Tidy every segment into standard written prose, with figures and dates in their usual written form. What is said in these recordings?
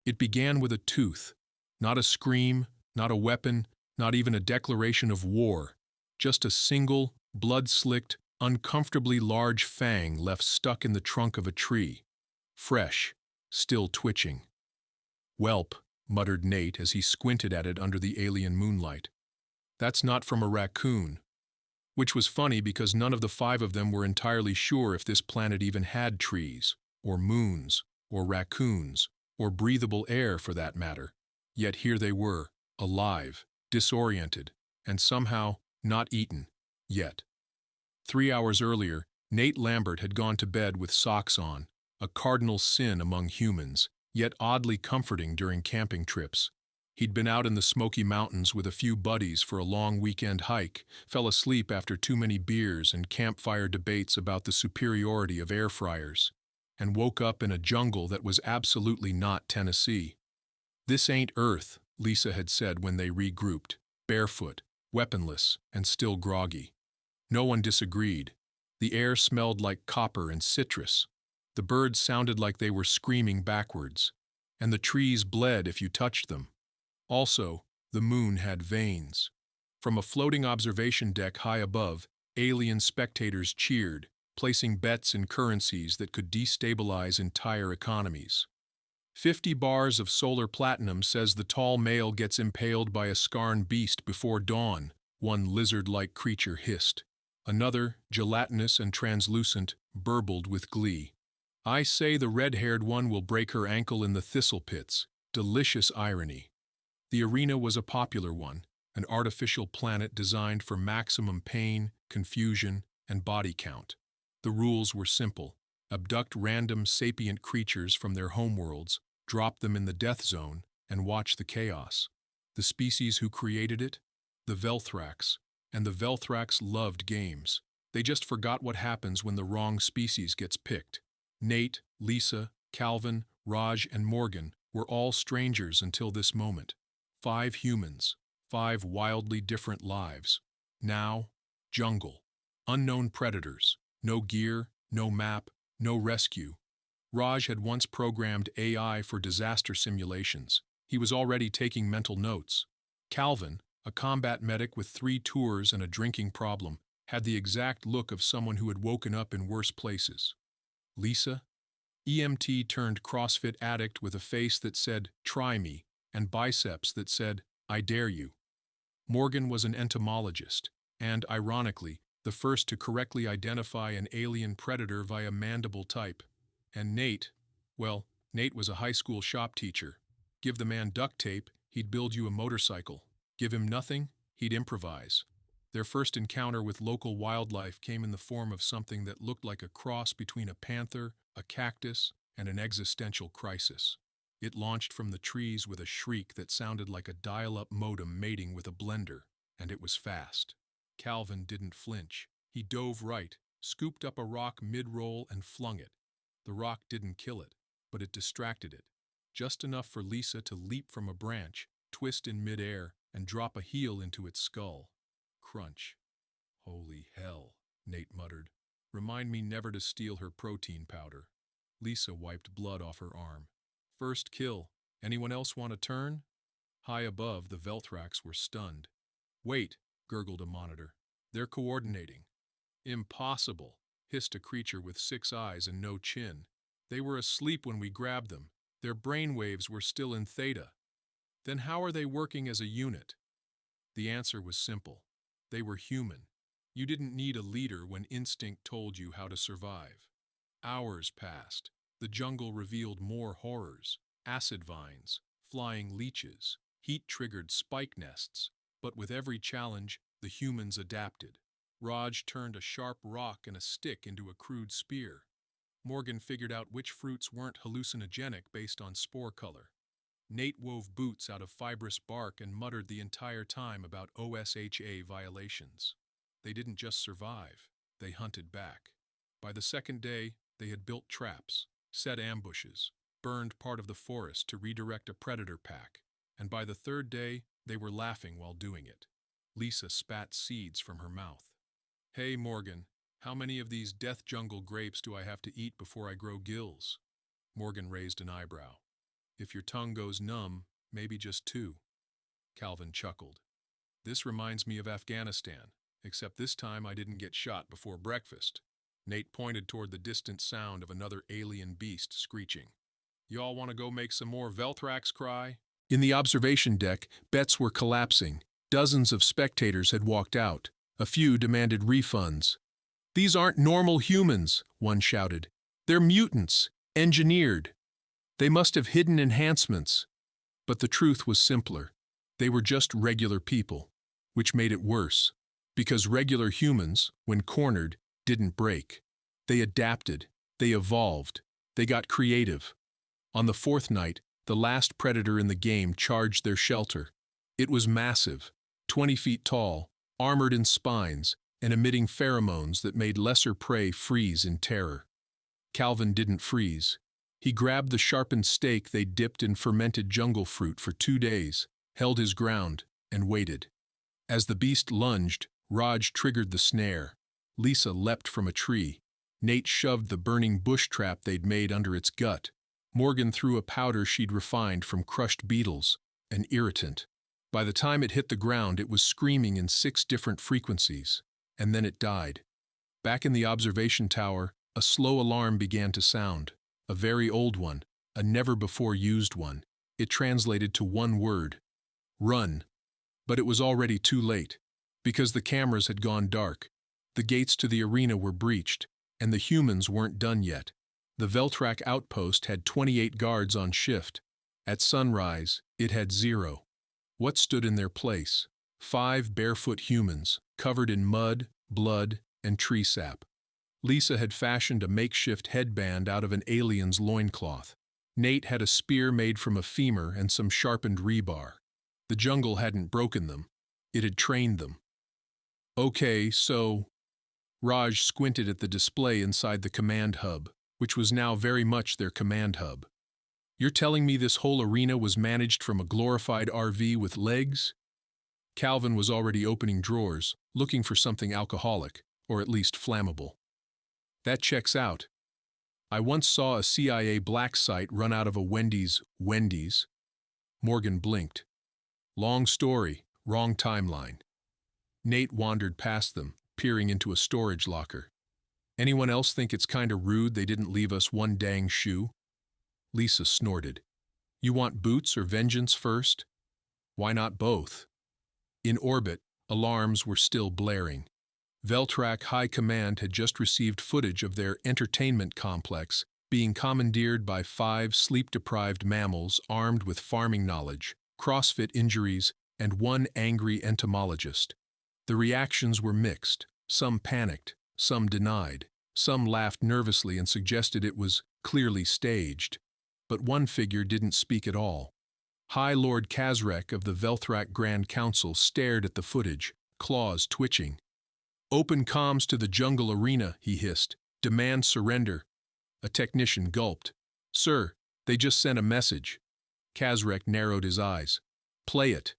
It began with a tooth, not a scream, not a weapon, not even a declaration of war, just a single, blood-slicked, uncomfortably large fang left stuck in the trunk of a tree, fresh, still twitching. "Whelp," muttered Nate as he squinted at it under the alien moonlight. "That's not from a raccoon." Which was funny because none of the five of them were entirely sure if this planet even had trees, or moons, or raccoons, or breathable air for that matter. Yet here they were, alive, disoriented, and somehow not eaten, yet. 3 hours earlier, Nate Lambert had gone to bed with socks on, a cardinal sin among humans, yet oddly comforting during camping trips. He'd been out in the Smoky Mountains with a few buddies for a long weekend hike, fell asleep after too many beers and campfire debates about the superiority of air fryers, and woke up in a jungle that was absolutely not Tennessee. "This ain't Earth," Lisa had said when they regrouped, barefoot, weaponless, and still groggy. No one disagreed. The air smelled like copper and citrus. The birds sounded like they were screaming backwards, and the trees bled if you touched them. Also, the moon had veins. From a floating observation deck high above, alien spectators cheered, placing bets in currencies that could destabilize entire economies. 50 bars of solar platinum says the tall male gets impaled by a scarn beast before dawn, one lizard-like creature hissed. Another, gelatinous and translucent, burbled with glee. "I say the red-haired one will break her ankle in the thistle pits." Delicious irony. The arena was a popular one, an artificial planet designed for maximum pain, confusion, and body count. The rules were simple. Abduct random sapient creatures from their homeworlds, drop them in the death zone, and watch the chaos. The species who created it? The Velthrax. And the Velthrax loved games. They just forgot what happens when the wrong species gets picked. Nate, Lisa, Calvin, Raj, and Morgan were all strangers until this moment. 5 humans, 5 wildly different lives. Now, jungle. Unknown predators. No gear, no map, no rescue. Raj had once programmed AI for disaster simulations. He was already taking mental notes. Calvin, a combat medic with 3 tours and a drinking problem, had the exact look of someone who had woken up in worse places. Lisa? EMT turned CrossFit addict with a face that said, "Try me," and biceps that said, "I dare you." Morgan was an entomologist, and, ironically, the first to correctly identify an alien predator via mandible type. And Nate, well, Nate was a high school shop teacher. Give the man duct tape, he'd build you a motorcycle. Give him nothing, he'd improvise. Their first encounter with local wildlife came in the form of something that looked like a cross between a panther, a cactus, and an existential crisis. It launched from the trees with a shriek that sounded like a dial-up modem mating with a blender, and it was fast. Calvin didn't flinch. He dove right, scooped up a rock mid-roll and flung it. The rock didn't kill it, but it distracted it. Just enough for Lisa to leap from a branch, twist in mid-air, and drop a heel into its skull. Crunch. "Holy hell," Nate muttered. "Remind me never to steal her protein powder." Lisa wiped blood off her arm. "First kill. Anyone else want a turn?" High above, the Velthrax were stunned. "Wait," gurgled a monitor. "They're coordinating." "Impossible," hissed a creature with 6 eyes and no chin. "They were asleep when we grabbed them. Their brainwaves were still in theta." "Then how are they working as a unit?" The answer was simple. They were human. You didn't need a leader when instinct told you how to survive. Hours passed. The jungle revealed more horrors. Acid vines, flying leeches, heat-triggered spike nests. But with every challenge, the humans adapted. Raj turned a sharp rock and a stick into a crude spear. Morgan figured out which fruits weren't hallucinogenic based on spore color. Nate wove boots out of fibrous bark and muttered the entire time about OSHA violations. They didn't just survive, they hunted back. By the second day, they had built traps, set ambushes, burned part of the forest to redirect a predator pack, and by the third day, they were laughing while doing it. Lisa spat seeds from her mouth. "Hey, Morgan, how many of these death jungle grapes do I have to eat before I grow gills?" Morgan raised an eyebrow. If your tongue goes numb, maybe just two. Calvin chuckled. This reminds me of Afghanistan, except this time I didn't get shot before breakfast. Nate pointed toward the distant sound of another alien beast screeching. Y'all want to go make some more Velthrax cry? In the observation deck, bets were collapsing. Dozens of spectators had walked out. A few demanded refunds. These aren't normal humans, one shouted. They're mutants, engineered. They must have hidden enhancements. But the truth was simpler. They were just regular people, which made it worse. Because regular humans, when cornered, didn't break. They adapted. They evolved. They got creative. On the fourth night, the last predator in the game charged their shelter. It was massive, 20 feet tall, armored in spines, and emitting pheromones that made lesser prey freeze in terror. Calvin didn't freeze. He grabbed the sharpened stake they dipped in fermented jungle fruit for 2 days, held his ground, and waited. As the beast lunged, Raj triggered the snare. Lisa leapt from a tree. Nate shoved the burning bush trap they'd made under its gut. Morgan threw a powder she'd refined from crushed beetles, an irritant. By the time it hit the ground, it was screaming in 6 different frequencies, and then it died. Back in the observation tower, a slow alarm began to sound, a very old one, a never-before-used one. It translated to one word: run. But it was already too late, because the cameras had gone dark. The gates to the arena were breached, and the humans weren't done yet. The Velthrak outpost had 28 guards on shift. At sunrise, it had 0. What stood in their place? 5 barefoot humans, covered in mud, blood, and tree sap. Lisa had fashioned a makeshift headband out of an alien's loincloth. Nate had a spear made from a femur and some sharpened rebar. The jungle hadn't broken them. It had trained them. Okay, so... Raj squinted at the display inside the command hub, which was now very much their command hub. You're telling me this whole arena was managed from a glorified RV with legs? Calvin was already opening drawers, looking for something alcoholic, or at least flammable. That checks out. I once saw a CIA black site run out of a Wendy's. Morgan blinked. Long story, wrong timeline. Nate wandered past them, peering into a storage locker. Anyone else think it's kinda rude they didn't leave us one dang shoe? Lisa snorted. You want boots or vengeance first? Why not both? In orbit, alarms were still blaring. Velthrak High Command had just received footage of their entertainment complex being commandeered by 5 sleep-deprived mammals armed with farming knowledge, CrossFit injuries, and 1 angry entomologist. The reactions were mixed. Some panicked, some denied, some laughed nervously and suggested it was clearly staged. But one figure didn't speak at all. High Lord Kazrek of the Velthrak Grand Council stared at the footage, claws twitching. Open comms to the jungle arena, he hissed. Demand surrender. A technician gulped. Sir, they just sent a message. Kazrek narrowed his eyes. Play it.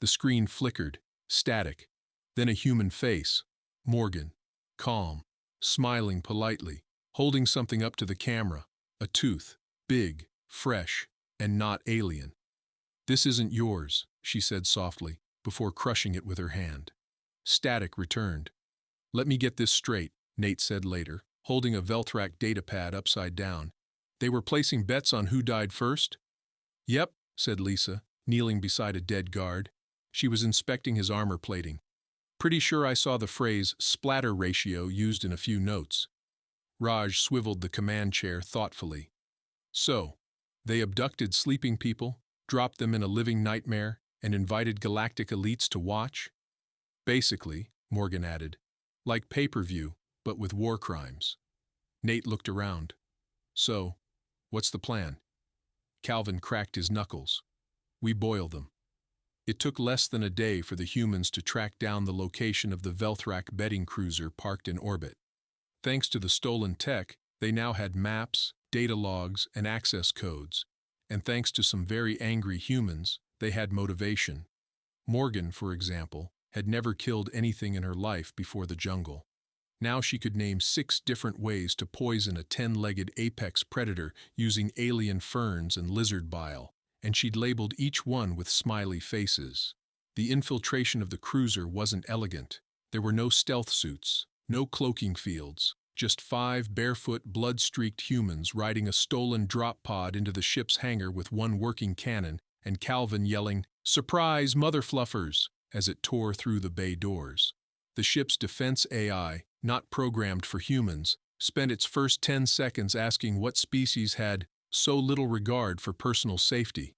The screen flickered, static. Then a human face. Morgan. Calm. Smiling politely. Holding something up to the camera. A tooth. Big, fresh, and not alien. This isn't yours, she said softly, before crushing it with her hand. Static returned. Let me get this straight, Nate said later, holding a Velthrak datapad upside down. They were placing bets on who died first? Yep, said Lisa, kneeling beside a dead guard. She was inspecting his armor plating. Pretty sure I saw the phrase splatter ratio used in a few notes. Raj swiveled the command chair thoughtfully. So, they abducted sleeping people, dropped them in a living nightmare, and invited galactic elites to watch? Basically, Morgan added, like pay-per-view, but with war crimes. Nate looked around. So, what's the plan? Calvin cracked his knuckles. We boil them. It took less than a day for the humans to track down the location of the Velthrak betting cruiser parked in orbit. Thanks to the stolen tech, they now had maps, data logs, and access codes. And thanks to some very angry humans, they had motivation. Morgan, for example, had never killed anything in her life before the jungle. Now she could name 6 different ways to poison a 10-legged apex predator using alien ferns and lizard bile, and she'd labeled each one with smiley faces. The infiltration of the cruiser wasn't elegant. There were no stealth suits, no cloaking fields, just 5 barefoot, blood-streaked humans riding a stolen drop pod into the ship's hangar with one working cannon, and Calvin yelling, "Surprise, mother fluffers!" as it tore through the bay doors. The ship's defense AI, not programmed for humans, spent its first 10 seconds asking what species had so little regard for personal safety.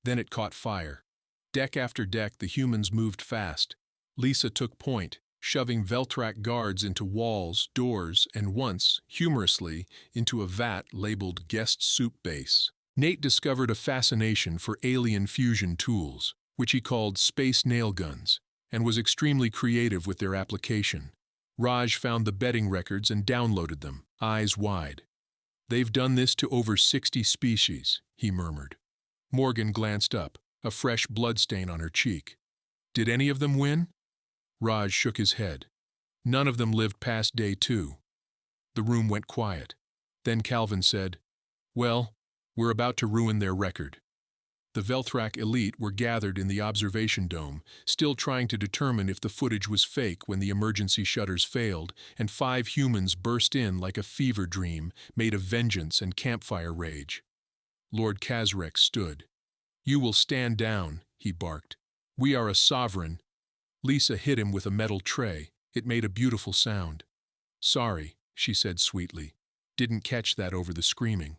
Then it caught fire. Deck after deck, the humans moved fast. Lisa took point, shoving Veltrak guards into walls, doors, and once, humorously, into a vat labeled guest soup base. Nate discovered a fascination for alien fusion tools, which he called space nail guns, and was extremely creative with their application. Raj found the betting records and downloaded them, eyes wide. "They've done this to over 60 species," he murmured. Morgan glanced up, a fresh bloodstain on her cheek. "Did any of them win?" Raj shook his head. "None of them lived past day 2. The room went quiet. Then Calvin said, "Well, we're about to ruin their record." The Velthrak elite were gathered in the observation dome, still trying to determine if the footage was fake when the emergency shutters failed, and 5 humans burst in like a fever dream, made of vengeance and campfire rage. Lord Kazrek stood. "You will stand down," he barked. "We are a sovereign." Lisa hit him with a metal tray. It made a beautiful sound. "Sorry," she said sweetly. "Didn't catch that over the screaming."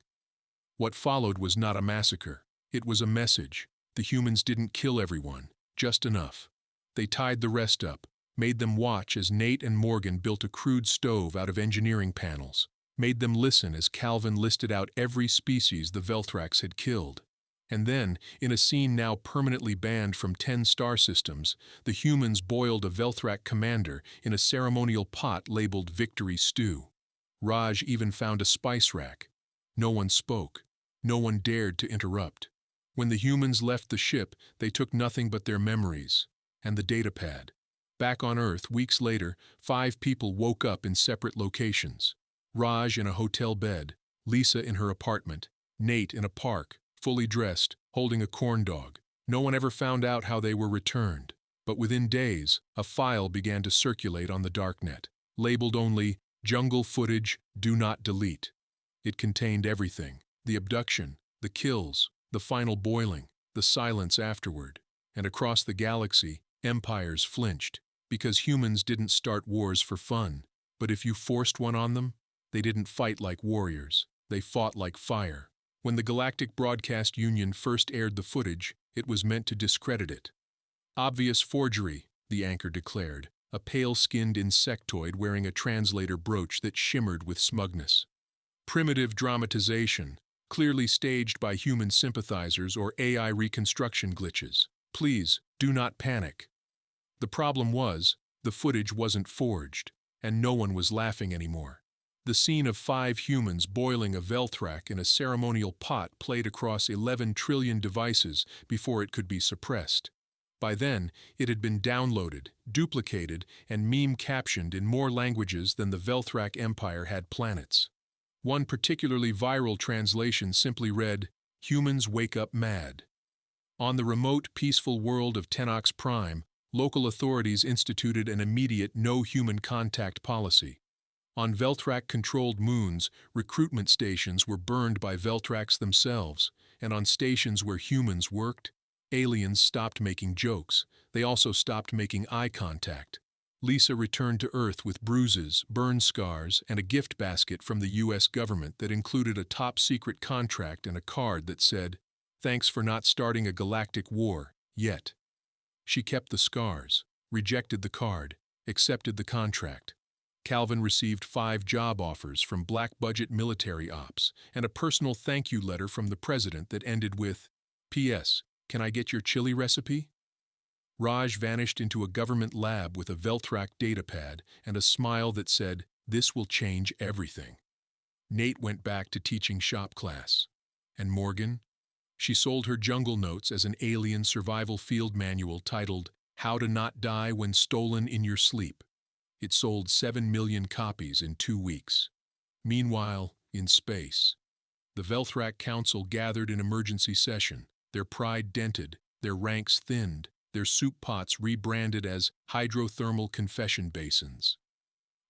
What followed was not a massacre. It was a message. The humans didn't kill everyone, just enough. They tied the rest up, made them watch as Nate and Morgan built a crude stove out of engineering panels, made them listen as Calvin listed out every species the Velthrax had killed. And then, in a scene now permanently banned from 10 star systems, the humans boiled a Velthrak commander in a ceremonial pot labeled Victory Stew. Raj even found a spice rack. No one spoke. No one dared to interrupt. When the humans left the ship, they took nothing but their memories and the datapad. Back on Earth, weeks later, 5 people woke up in separate locations. Raj in a hotel bed, Lisa in her apartment, Nate in a park, fully dressed, holding a corn dog. No one ever found out how they were returned. But within days, a file began to circulate on the darknet, labeled only "Jungle Footage, Do Not Delete." It contained everything: the abduction, the kills, the final boiling, the silence afterward. And across the galaxy, empires flinched, because humans didn't start wars for fun. But if you forced one on them, they didn't fight like warriors. They fought like fire. When the Galactic Broadcast Union first aired the footage, it was meant to discredit it. "Obvious forgery," the anchor declared, a pale-skinned insectoid wearing a translator brooch that shimmered with smugness. "Primitive dramatization, clearly staged by human sympathizers or AI reconstruction glitches. Please, do not panic." The problem was, the footage wasn't forged, and no one was laughing anymore. The scene of 5 humans boiling a Velthrak in a ceremonial pot played across 11 trillion devices before it could be suppressed. By then, it had been downloaded, duplicated, and meme-captioned in more languages than the Velthrak Empire had planets. One particularly viral translation simply read, "Humans wake up mad." On the remote, peaceful world of Tenox Prime, local authorities instituted an immediate no-human contact policy. On Velthrak-controlled moons, recruitment stations were burned by Velthrax themselves, and on stations where humans worked, aliens stopped making jokes. They also stopped making eye contact. Lisa returned to Earth with bruises, burn scars, and a gift basket from the U.S. government that included a top-secret contract and a card that said, "Thanks for not starting a galactic war, yet." She kept the scars, rejected the card, accepted the contract. Calvin received 5 job offers from black-budget military ops and a personal thank-you letter from the president that ended with, "P.S. Can I get your chili recipe?" Raj vanished into a government lab with a Velthrak datapad and a smile that said, "This will change everything." Nate went back to teaching shop class. And Morgan? She sold her jungle notes as an alien survival field manual titled, "How to Not Die When Stolen in Your Sleep." It sold 7 million copies in 2 weeks. Meanwhile, in space, the Velthrak Council gathered in emergency session, their pride dented, their ranks thinned, their soup pots rebranded as hydrothermal confession basins.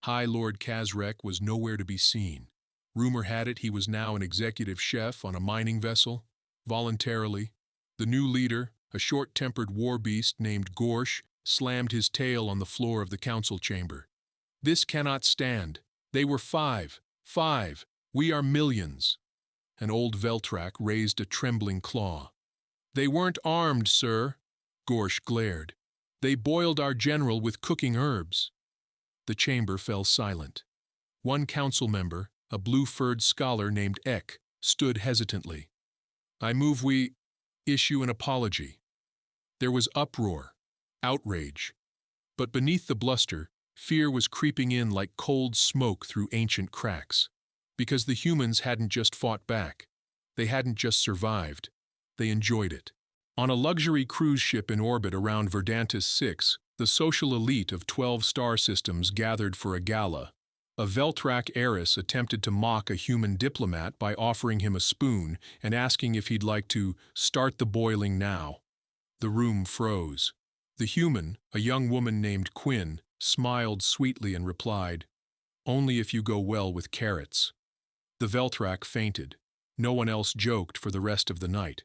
High Lord Kazrek was nowhere to be seen. Rumor had it he was now an executive chef on a mining vessel. Voluntarily, the new leader, a short-tempered war beast named Gorsh, slammed his tail on the floor of the council chamber. "This cannot stand. They were 5. We are millions." An old Veltrak raised a trembling claw. "They weren't armed, sir," Gorsh glared. "They boiled our general with cooking herbs." The chamber fell silent. One council member, a blue-furred scholar named Ek, stood hesitantly. "I move we issue an apology." There was uproar, outrage. But beneath the bluster, fear was creeping in like cold smoke through ancient cracks. Because the humans hadn't just fought back. They hadn't just survived. They enjoyed it. On a luxury cruise ship in orbit around Verdantis 6, the social elite of 12 star systems gathered for a gala. A Veltrak heiress attempted to mock a human diplomat by offering him a spoon and asking if he'd like to start the boiling now. The room froze. The human, a young woman named Quinn, smiled sweetly and replied, "Only if you go well with carrots." The Veltrak fainted. No one else joked for the rest of the night.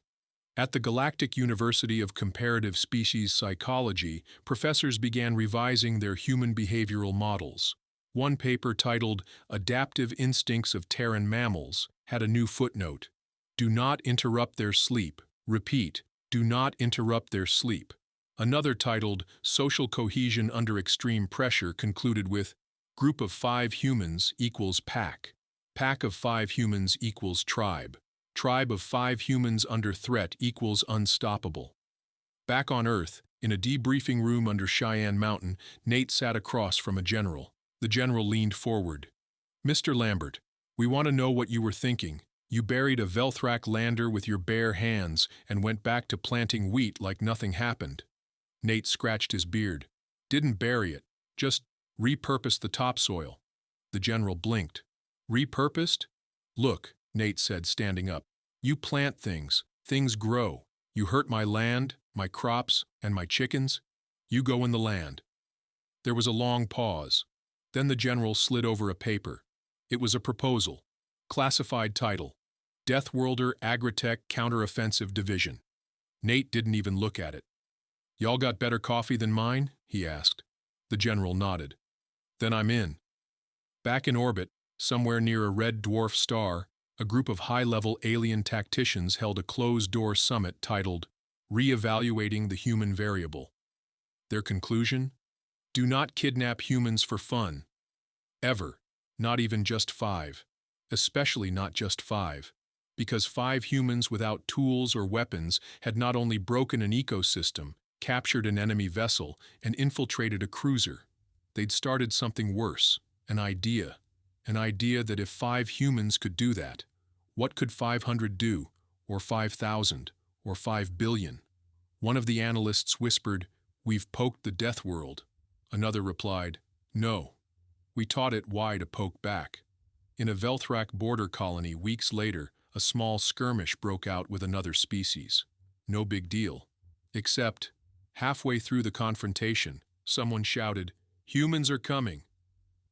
At the Galactic University of Comparative Species Psychology, professors began revising their human behavioral models. One paper titled "Adaptive Instincts of Terran Mammals" had a new footnote. "Do not interrupt their sleep. Repeat, do not interrupt their sleep." Another titled "Social Cohesion Under Extreme Pressure" concluded with, "Group of 5 humans equals pack. Pack of 5 humans equals tribe. Tribe of 5 humans under threat equals unstoppable." Back on Earth, in a debriefing room under Cheyenne Mountain, Nate sat across from a general. The general leaned forward. "Mr. Lambert, we want to know what you were thinking. You buried a Velthrak lander with your bare hands and went back to planting wheat like nothing happened." Nate scratched his beard. "Didn't bury it, just repurposed the topsoil." The general blinked. "Repurposed?" "Look," Nate said, standing up. "You plant things. Things grow. You hurt my land, my crops, and my chickens. You go in the land." There was a long pause. Then the general slid over a paper. It was a proposal. Classified title: Deathworlder Agritech Counteroffensive Division. Nate didn't even look at it. "Y'all got better coffee than mine?" he asked. The general nodded. "Then I'm in." Back in orbit, somewhere near a red dwarf star, a group of high-level alien tacticians held a closed-door summit titled "Re-evaluating the Human Variable." Their conclusion? Do not kidnap humans for fun. Ever. Not even just 5. Especially not just 5. Because 5 humans without tools or weapons had not only broken an ecosystem, captured an enemy vessel, and infiltrated a cruiser. They'd started something worse, an idea. An idea that if 5 humans could do that, what could 500 do, or 5,000, or 5 billion? One of the analysts whispered, "We've poked the death world." Another replied, "No, we taught it why to poke back." In a Velthrak border colony weeks later, a small skirmish broke out with another species. No big deal. Except, halfway through the confrontation, someone shouted, "Humans are coming."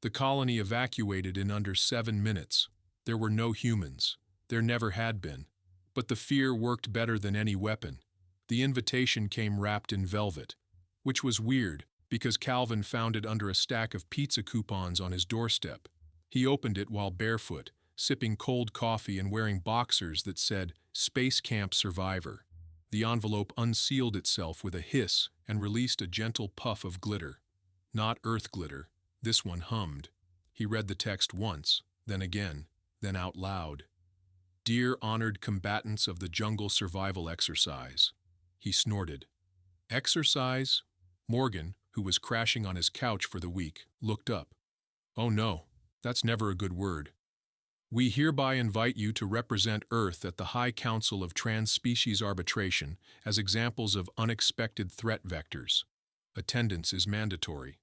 The colony evacuated in under 7 minutes. There were no humans. There never had been. But the fear worked better than any weapon. The invitation came wrapped in velvet, which was weird because Calvin found it under a stack of pizza coupons on his doorstep. He opened it while barefoot, sipping cold coffee and wearing boxers that said, "Space Camp Survivor." The envelope unsealed itself with a hiss and released a gentle puff of glitter. Not Earth glitter. This one hummed. He read the text once, then again, then out loud. "Dear honored combatants of the jungle survival exercise." He snorted. "Exercise?" Morgan, who was crashing on his couch for the week, looked up. "Oh no, that's never a good word. We hereby invite you to represent Earth at the High Council of Trans-Species Arbitration as examples of unexpected threat vectors. Attendance is mandatory."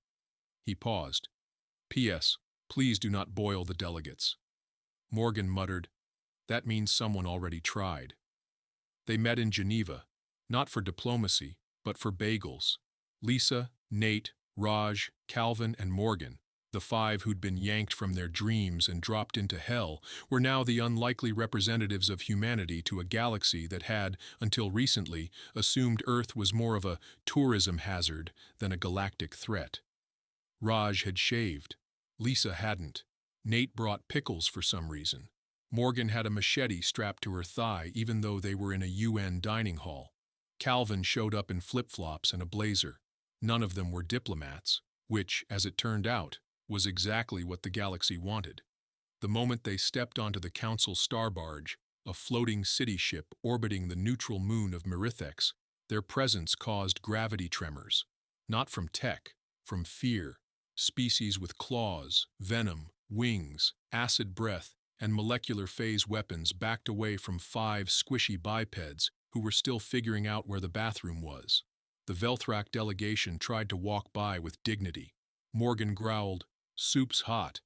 He paused. P.S. Please do not boil the delegates. Morgan muttered, that means someone already tried. They met in Geneva, not for diplomacy, but for bagels. Lisa, Nate, Raj, Calvin, and Morgan, the five who'd been yanked from their dreams and dropped into hell, were now the unlikely representatives of humanity to a galaxy that had, until recently, assumed Earth was more of a tourism hazard than a galactic threat. Raj had shaved. Lisa hadn't. Nate brought pickles for some reason. Morgan had a machete strapped to her thigh even though they were in a UN dining hall. Calvin showed up in flip-flops and a blazer. None of them were diplomats, which, as it turned out, was exactly what the galaxy wanted. The moment they stepped onto the Council star barge, a floating city ship orbiting the neutral moon of Merithex, their presence caused gravity tremors. Not from tech, from fear. Species with claws, venom, wings, acid breath, and molecular phase weapons backed away from five squishy bipeds who were still figuring out where the bathroom was. The Velthrak delegation tried to walk by with dignity. Morgan growled, "Soup's hot."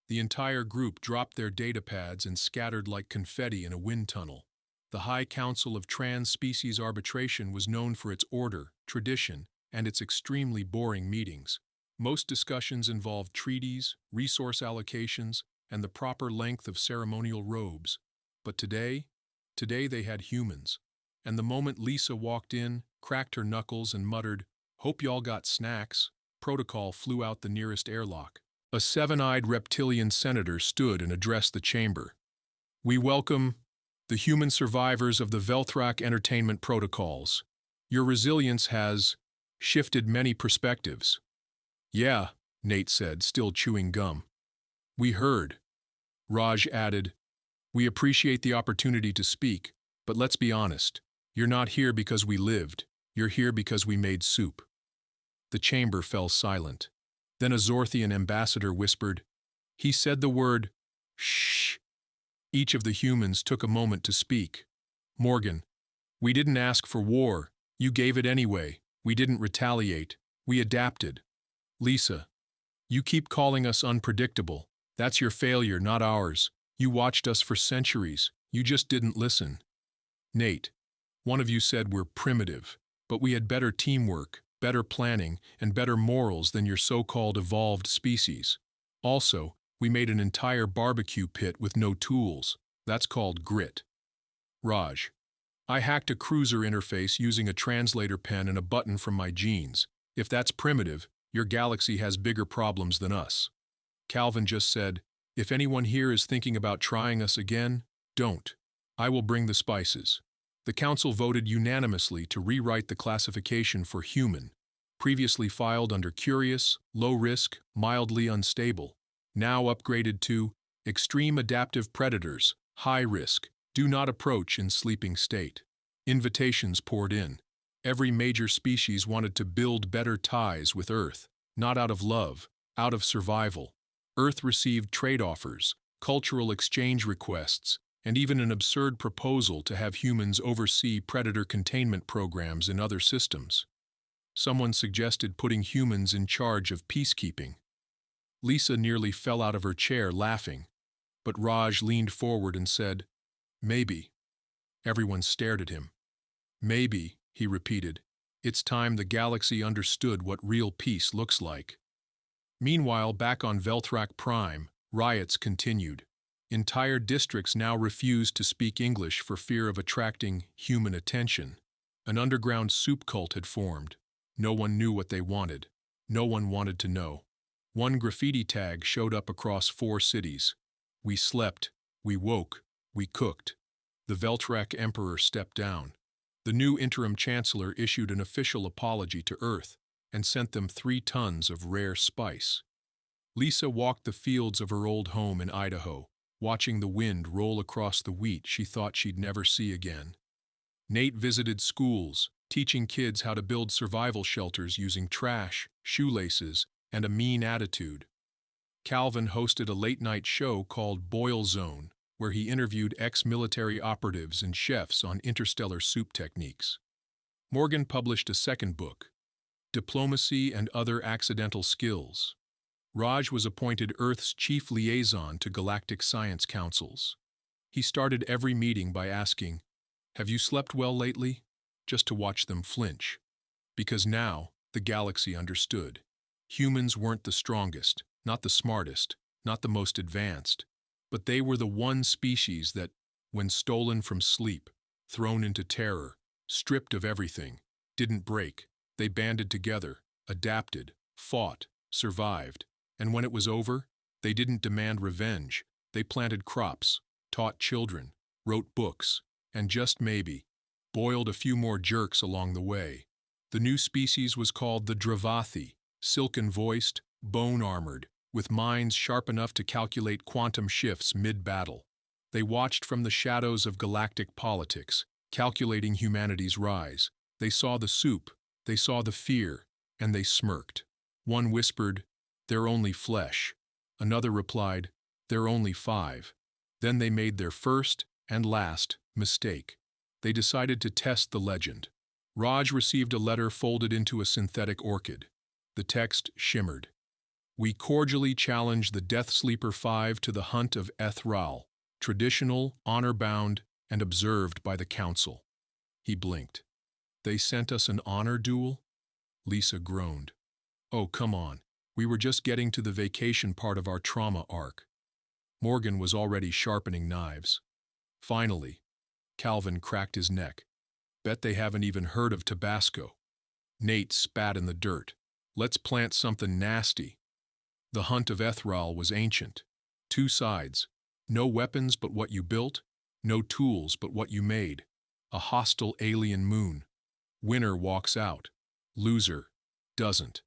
The entire group dropped their datapads and scattered like confetti in a wind tunnel. The High Council of Trans-Species Arbitration was known for its order, tradition, and its extremely boring meetings. Most discussions involved treaties, resource allocations, and the proper length of ceremonial robes. But today they had humans. And the moment Lisa walked in, cracked her knuckles and muttered, "Hope y'all got snacks," protocol flew out the nearest airlock. A seven-eyed reptilian senator stood and addressed the chamber. "We welcome the human survivors of the Velthrak entertainment protocols. Your resilience has shifted many perspectives." "Yeah," Nate said, still chewing gum. "We heard." Raj added, "We appreciate the opportunity to speak, but let's be honest. You're not here because we lived. You're here because we made soup." The chamber fell silent. Then a Zorthian ambassador whispered, "He said the word, shh." Each of the humans took a moment to speak. Morgan, "We didn't ask for war. You gave it anyway. We didn't retaliate. We adapted." Lisa, "You keep calling us unpredictable. That's your failure, not ours. You watched us for centuries. You just didn't listen." Nate, "One of you said we're primitive, but we had better teamwork, better planning, and better morals than your so-called evolved species. Also, we made an entire barbecue pit with no tools. That's called grit." Raj, "I hacked a cruiser interface using a translator pen and a button from my jeans. If that's primitive, your galaxy has bigger problems than us." Calvin just said, "If anyone here is thinking about trying us again, don't. I will bring the spices." The council voted unanimously to rewrite the classification for human, previously filed under curious, low risk, mildly unstable, now upgraded to extreme adaptive predators, high risk, do not approach in sleeping state. Invitations poured in. Every major species wanted to build better ties with Earth, not out of love, out of survival. Earth received trade offers, cultural exchange requests, and even an absurd proposal to have humans oversee predator containment programs in other systems. Someone suggested putting humans in charge of peacekeeping. Lisa nearly fell out of her chair laughing, but Raj leaned forward and said, "Maybe." Everyone stared at him. "Maybe," he repeated. "It's time the galaxy understood what real peace looks like." Meanwhile, back on Velthrak Prime, riots continued. Entire districts now refused to speak English for fear of attracting human attention. An underground soup cult had formed. No one knew what they wanted. No one wanted to know. One graffiti tag showed up across 4 cities. "We slept, we woke, we cooked." The Velthrak Emperor stepped down. The new interim chancellor issued an official apology to Earth and sent them 3 tons of rare spice. Lisa walked the fields of her old home in Idaho, watching the wind roll across the wheat she thought she'd never see again. Nate visited schools, teaching kids how to build survival shelters using trash, shoelaces, and a mean attitude. Calvin hosted a late-night show called Boil Zone, where he interviewed ex-military operatives and chefs on interstellar soup techniques. Morgan published a second book, Diplomacy and Other Accidental Skills. Raj was appointed Earth's chief liaison to galactic science councils. He started every meeting by asking, "Have you slept well lately?" just to watch them flinch. Because now, the galaxy understood. Humans weren't the strongest, not the smartest, not the most advanced, but they were the one species that, when stolen from sleep, thrown into terror, stripped of everything, didn't break. They banded together, adapted, fought, survived, and when it was over, they didn't demand revenge. They planted crops, taught children, wrote books, and just maybe, boiled a few more jerks along the way. The new species was called the Dravathi, silken-voiced, bone-armored, with minds sharp enough to calculate quantum shifts mid-battle. They watched from the shadows of galactic politics, calculating humanity's rise. They saw the soup, they saw the fear, and they smirked. One whispered, "They're only flesh." Another replied, "They're only 5. Then they made their first and last mistake. They decided to test the legend. Raj received a letter folded into a synthetic orchid. The text shimmered. "We cordially challenge the Death Sleeper 5 to the hunt of HFY, traditional, honor-bound, and observed by the Council." He blinked. "They sent us an honor duel?" Lisa groaned. "Oh, come on. We were just getting to the vacation part of our trauma arc." Morgan was already sharpening knives. Finally, Calvin cracked his neck. "Bet they haven't even heard of Tabasco." Nate spat in the dirt. "Let's plant something nasty." The hunt of Ethral was ancient. 2 sides. No weapons but what you built, no tools but what you made. A hostile alien moon. Winner walks out. Loser doesn't.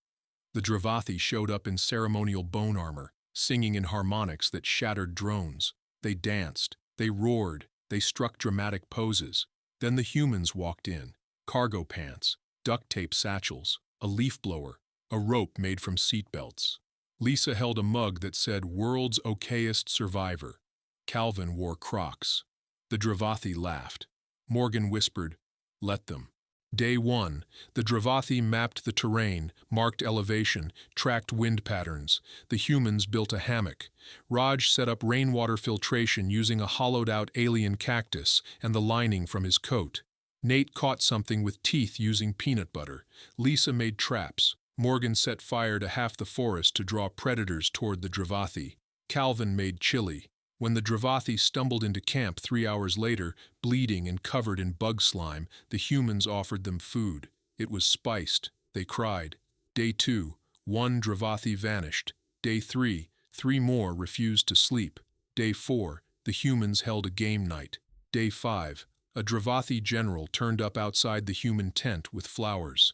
The Dravathi showed up in ceremonial bone armor, singing in harmonics that shattered drones. They danced, they roared, they struck dramatic poses. Then the humans walked in. Cargo pants, duct tape satchels, a leaf blower, a rope made from seatbelts. Lisa held a mug that said "World's Okayest Survivor." Calvin wore Crocs. The Dravathi laughed. Morgan whispered, "Let them." Day 1, the Dravathi mapped the terrain, marked elevation, tracked wind patterns. The humans built a hammock. Raj set up rainwater filtration using a hollowed-out alien cactus and the lining from his coat. Nate caught something with teeth using peanut butter. Lisa made traps. Morgan set fire to half the forest to draw predators toward the Dravathi. Calvin made chili. When the Dravathi stumbled into camp 3 hours later, bleeding and covered in bug slime, the humans offered them food. It was spiced. They cried. Day 2, 1 Dravathi vanished. Day 3, 3 more refused to sleep. Day 4, the humans held a game night. Day 5, a Dravathi general turned up outside the human tent with flowers.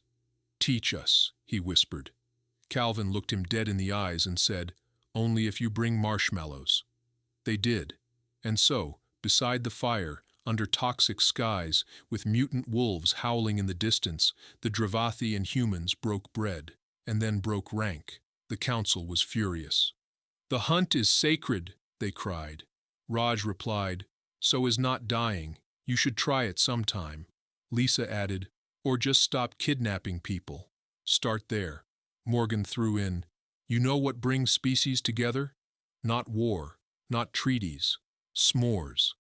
"Teach us," he whispered. Calvin looked him dead in the eyes and said, "Only if you bring marshmallows." They did. And so, beside the fire, under toxic skies, with mutant wolves howling in the distance, the Dravathi and humans broke bread, and then broke rank. The council was furious. "The hunt is sacred," they cried. Raj replied, "So is not dying. You should try it sometime." Lisa added, "Or just stop kidnapping people. Start there." Morgan threw in, "You know what brings species together? Not war. Not treaties, s'mores."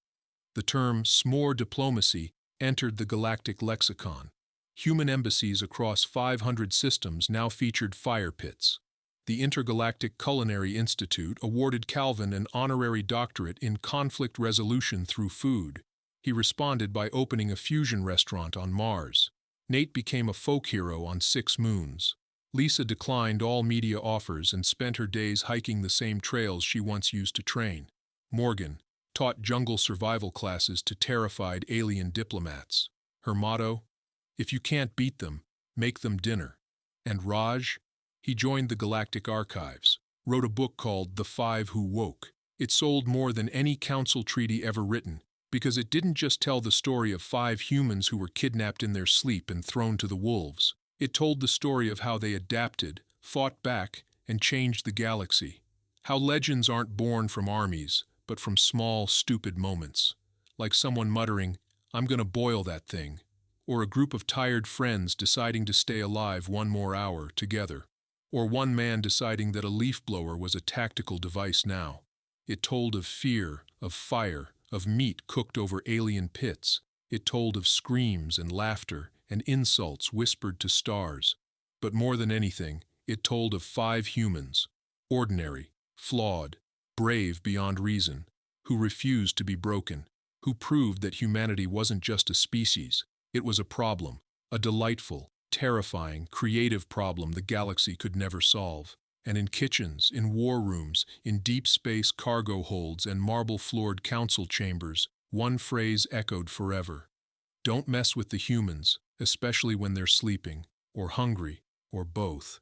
The term s'more diplomacy entered the galactic lexicon. Human embassies across 500 systems now featured fire pits. The Intergalactic Culinary Institute awarded Calvin an honorary doctorate in conflict resolution through food. He responded by opening a fusion restaurant on Mars. Nate became a folk hero on 6 moons. Lisa declined all media offers and spent her days hiking the same trails she once used to train. Morgan taught jungle survival classes to terrified alien diplomats. Her motto, "If you can't beat them, make them dinner." And Raj? He joined the Galactic Archives, wrote a book called The 5 Who Woke. It sold more than any council treaty ever written, because it didn't just tell the story of 5 humans who were kidnapped in their sleep and thrown to the wolves. It told the story of how they adapted, fought back, and changed the galaxy. How legends aren't born from armies, but from small, stupid moments. Like someone muttering, "I'm gonna boil that thing," or a group of tired friends deciding to stay alive 1 more hour together. Or one man deciding that a leaf blower was a tactical device now. It told of fear, of fire, of meat cooked over alien pits. It told of screams and laughter and insults whispered to stars. But more than anything, it told of 5 humans, ordinary, flawed, brave beyond reason, who refused to be broken, who proved that humanity wasn't just a species, it was a problem, a delightful, terrifying, creative problem the galaxy could never solve. And in kitchens, in war rooms, in deep space cargo holds and marble-floored council chambers, one phrase echoed forever. Don't mess with the humans, especially when they're sleeping, or hungry, or both.